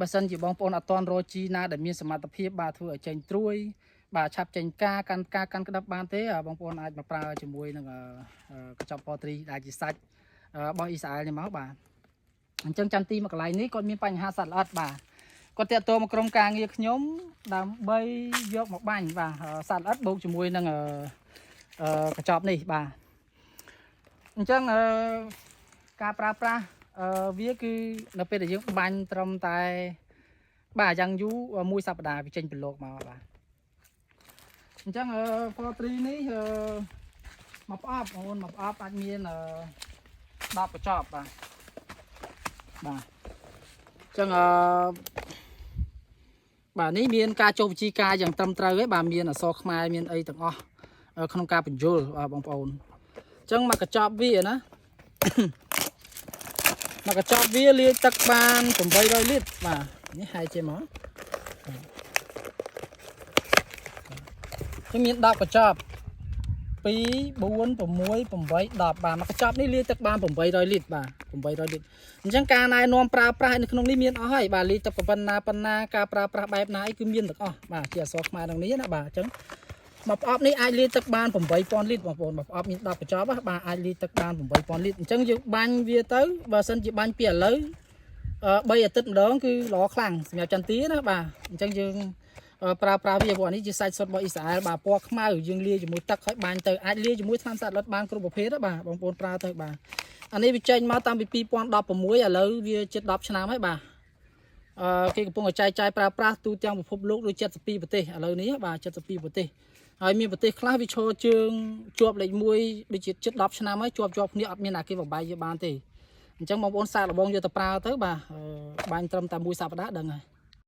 បើសិនជាបងប្អូនអត់ទាន់រកជីណាដែលមានសមត្ថភាពបាទធ្វើឲ្យចេញត្រួយបាទឆាប់ចេញការកាន់ក្តាប់បានទេបងប្អូនអាចមកប្រើជាមួយនឹងកញ្ចប់ពណ៌ត្រីដែលជាសាច់របស់អ៊ីស្រាអែលនេះមកបាទអញ្ចឹងចន្ទទីមកកន្លែងនេះគាត់មានបញ្ហាសត្វល្អិតបាទគាត់តាក់ទងមកក្រុមការងារខ្ញុំដើម្បីយកមកបាញ់បាទសត្វល្អិតបូកជាមួយនឹងកញ្ចប់នេះបាទអញ្ចឹងការប្រើប្រាស់វាគឺនៅពេលដែលយើងបាញ់ត្រឹមតែបាទយ៉ាងយូរមួយសប្តាហ៍វាចេញពីលោកមកបាទអញ្ចឹងពណ៌ត្រីនេះមកផ្អប់បងប្អូនមកផ្អប់អាចមាន10កញ្ចប់បាទបាទអញ្ចឹងបាទនេះមានការចុះវិជីការយ៉ាងត្រឹមត្រូវឯបាទមានអក្សរខ្មែរមានអីទាំងអស់ក្នុងការបញ្យល់បងប្អូនអញ្ចឹងមកកញ្ចប់វាណាមកកញ្ចប់វាលាយទឹកបាន800លីត្របាទនេះហើយចេះមកគឺមាន10កញ្ចប់2 4 6 8 10បាទមកកញ្ចប់នេះលាយទឹកបាន800លីត្របាទ800លីត្រអញ្ចឹងការណែនាំប្រើប្រាស់នៅក្នុងនេះមានអស់ហើយបាទលាយទឹកប៉ុណ្ណាការប្រើប្រាស់បែបណាអីគឺមានទាំងអស់បាទជាអក្សរខ្មែរក្នុងនេះណាបាទអញ្ចឹងមកប្រអប់នេះអាចលាយទឹកបាន8000លីត្របងប្អូនមកប្រអប់មាន10កញ្ចប់បាទអាចលាយទឹកបាន8000លីត្រអញ្ចឹងយើងបាញ់វាទៅបើសិនជាបាញ់ពីឥឡូវ3អាទិត្យម្ដងគឺល្អខ្លាំងសម្រាប់ចន្ទទីណាបាទអញ្ចឹងយើងប្រើប្រាស់វាព្រោះនេះជាសាច់សុទ្ធរបស់អ៊ីស្រាអែលបាទពណ៌ខ្មៅយើងលាយជាមួយទឹកហើយបាញ់ទៅអាចលាយជាមួយថ្នាំសត្វល្អិតបានគ្រប់ប្រភេទបាទបងប្អូនប្រើទៅបាទអានេះវាចេញមកតាំងពី2016ឥឡូវវាជិត10ឆ្នាំហើយបាទគេកំពុងតែចែកចាយប្រើប្រាស់ទូទាំងពិភពលោកដូច72ប្រទេសឥឡូវនេះបាទ72ប្រទេសហើយមានប្រទេសខ្លះវាឈរជើងជាប់លេខ1ដូចជាជិត10ឆ្នាំហើយជាប់គ្នាអត់មានអាគេបបាយយកបានទេអញ្ចឹងបងប្អូនសាកល្បងយកទៅប្រើទៅបាទបាញ់ត្រឹមតែមួយសប្តាហ៍ដឹងហើយ